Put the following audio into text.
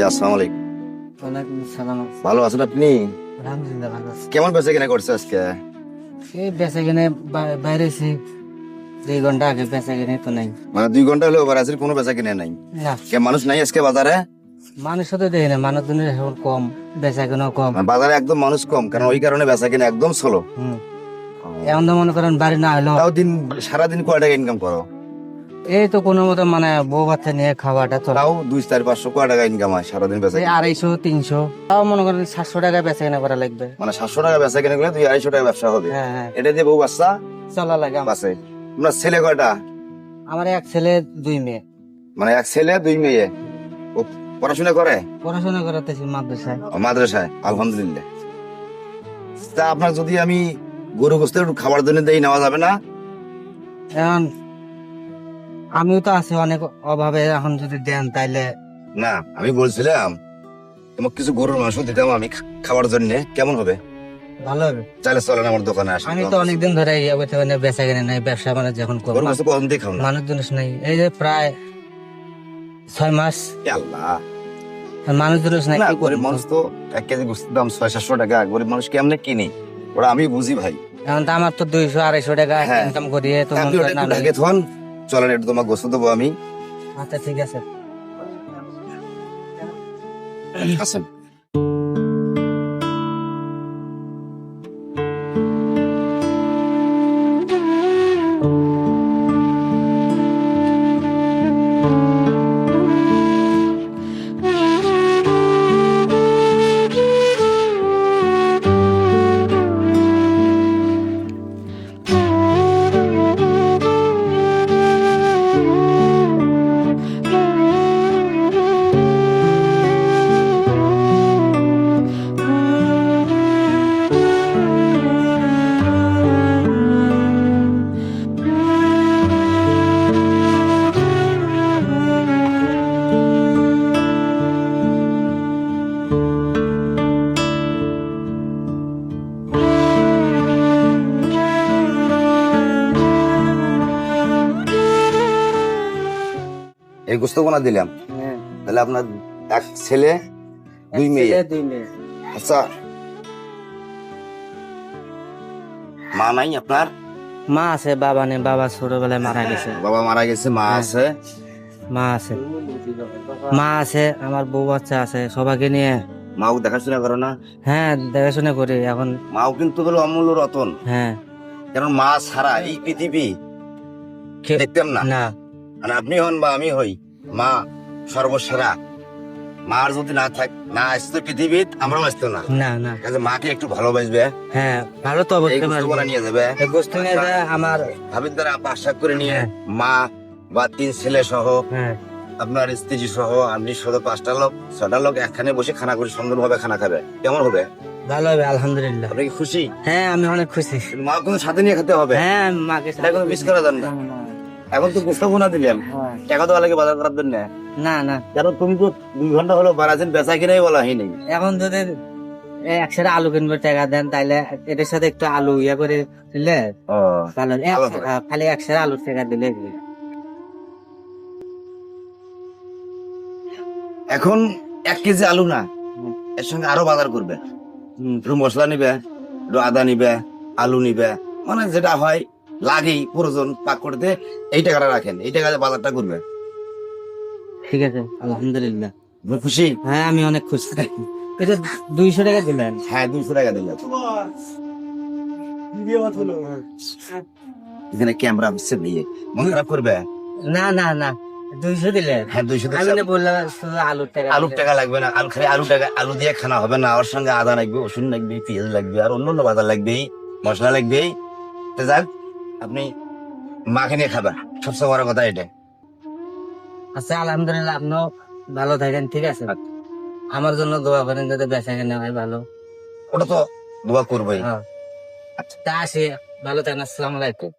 আসসালামু আলাইকুম। ওয়ালাইকুম সালাম। ভালো আছেন আপনি? আলহামদুলিল্লাহ ভালো আছি। কেমন বেচা কিনা করছে আজকে? এই বেচা কিনে বাইরেছি 2 ঘন্টা আগে, বেচা কিনে তো নাই। মানে 2 ঘন্টা হলো ওভার আছে, কোনো বেচা কিনা নাই? না, কে মানুষ নাই আজকে বাজারে? মানুষ তো দেখি না, মানুষজনের এখন কম, বেচা কিনাও কম। মানে বাজারে একদম মানুষ কম, কারণ ওই কারণে বেচা কিনা একদম স্লো। এখন তো মনে করেন বাড়ি না হলো, তাও দিন সারাদিন কয় টাকা ইনকাম করো? এই তো কোনো মতো মানে বউ বাচ্চা নিয়ে খাওয়াটা তো তাও 200-400-500 কয় টাকা ইনকাম হয় সারাদিন বেচা এই কিনা? 250-300, তাও মনে করেন 700 টাকা বেচা কিনা করা লাগবে। মানে 700 টাকা বেচা কিনা করলে 200-250 টাকা ব্যবসা হবে। হ্যাঁ হ্যাঁ, এটা দিয়ে বউ বাচ্চা চলা লাগে আমার। বাঁচে। আপনার ছেলে কয়টা? আমার এক ছেলে 2 মেয়ে। মানে এক ছেলে 2 মেয়ে। ও পড়াশোনা করে? পড়াশোনা করাতেছি মাদ্রাসায়। মাদ্রাসায়, আলহামদুলিল্লাহ। তা আপনার যদি আমি গরু গোস্ত একটু খাবার জন্য দেই, নেওয়া যাবে না? এখন আমিও তো আছি অনেক অভাবে, এখন যদি দেন তাইলে না, আমি বলছিলাম তোমাকে কিছু গরুর মাংস দিতাম আমি খাবার জন্য, কেমন হবে? ভালো হবে। চাইলে চলেন আমার দোকানে আসেন। আমি তো অনেকদিন ধরে ইয়ে করতে পারি না, বেচা কিনে নাই, ব্যবসা মানে যখন গরুর মাংস কখন দিয়ে খাও না? মানুষ জিনিস নাই, এই যে প্রায় 6 মাস এ আল্লাহ, মানুষ জিনিস নাই। না কি গরিব করবো? মানুষ তো 1 কেজি গোস্তের দাম 600-700 টাকা, গরিব মানুষ কেমনে কিনে ওরা, আমি বুঝি ভাই। এখন তো আমার তো 200-250 টাকা হ্যাঁ। ইনকাম করিয়ে তো আপনি ওটা একটু ঢাকে থন, চলেন একটু তোমাকে গোস্ত দেবো আমি। আচ্ছা ঠিক আছে। আসেন। এই গোস্ত কোনা দিলাম, হ্যাঁ, তাহলে আপনার এক ছেলে 2 এক মেয়ে। ছেলে, 2 মেয়ে। আচ্ছা, মা নাই আপনার? মা আছে, বাবা নেই, বাবা ছোটবেলায় মারা গেছে। বাবা মারা গেছে, মা আছে। মা আছে, মা আছে, আমার বউ বাচ্চা আছে, সবাইকে নিয়ে। মাও দেখাশোনা করো না? হ্যাঁ, দেখাশোনা করি এখন। মাও কিন্তু হলো অমূল্য রতন, হ্যাঁ, কারণ মা ছাড়া এই পৃথিবী দেখতাম না। না আর আপনি হন বা আমি হই, মা সর্বসেরা। মার যদি না আসতো পৃথিবীত, আমরাও আসতো না। না না, কাজে মাকে একটু ভালোবাসবে, হ্যাঁ ভালো তো এই অবশ্যই গোস্ত বাসবো। করা নিয়ে যাবে। এই গোস্ত নিয়ে যায় আমার। ভাবির দ্বারা আশা করে নিয়ে হ্যাঁ। মা বা 3 ছেলে সহ, হ্যাঁ, আপনার স্ত্রী সহ, আপনি সহ 5টা লোক 6টা লোক একখানে বসে খানা করে সুন্দরভাবে খানা খাবে, কেমন হবে? ভালো হবে আলহামদুলিল্লাহ। আপনি কি খুশি? হ্যাঁ, আমি অনেক খুশি। মা কিন্তু সাথে নিয়ে খেতে হবে। হ্যাঁ, মাকে এটা কোনো মিস করা যান না। এখন তো গোস্ত বোনা দিলাম, টাকা তো লাগে বাজার করার জন্য। না না, কারণ তুমি তো 2 ঘন্টা হলো বারাছেন, বেচা কিনাই বলা হয়নি। এখন যদি 1 আলু কিনবে টাকা দেন, তাইলে এটার সাথে একটু আলু ইয়া করে দিলে ও, ভালো। ভালো হবে। খালি 1 আলুর টাকা দিলে এখন 1 কেজি আলু না, এর সঙ্গে আরো বাজার করবে। একটু মশলা নিবে, একটু আদা নিবে, আলু নিবে, মানে যেটা হয় লাগেই প্রয়োজন পাক করতে, এই টাকাটা রাখেন, এই টাকা দিয়ে বাজারটা করবে। ঠিক আছে আলহামদুলিল্লাহ। তুমি খুশি? হ্যাঁ, আমি অনেক খুশি। এটা 200 টাকা দিলেন। হ্যাঁ, 200 টাকা দিলাম। এখানে ক্যামেরা আসছে দিয়ে মন খারাপ করবে? না না না, 200 দিলেন। হ্যাঁ, 200 আমি না বললাম শুধু আলুর টাকা আলুর দিলেন। টাকা লাগবে না, খালি আলু দিয়ে খানা হবে না, ওর সঙ্গে আদা লাগবে, রসুন লাগবে, পেঁয়াজ লাগবে, আর অন্য বাজার লাগবেই, মশলা লাগবেই। তো যাক, আপনি মাকে নিয়ে খাবেন, সবচেয়ে বড় কথা এটা। আচ্ছা আলহামদুলিল্লাহ, আপনিও ভালো থাকেন, ঠিক আছে? আমার জন্য দোয়া করেন যাতে বেচা কেনা হয় ভালো। ওটা তো দোয়া করবোই। হ্যাঁ, তা আসি, ভালো থাকেন, আসসালামু আলাইকুম।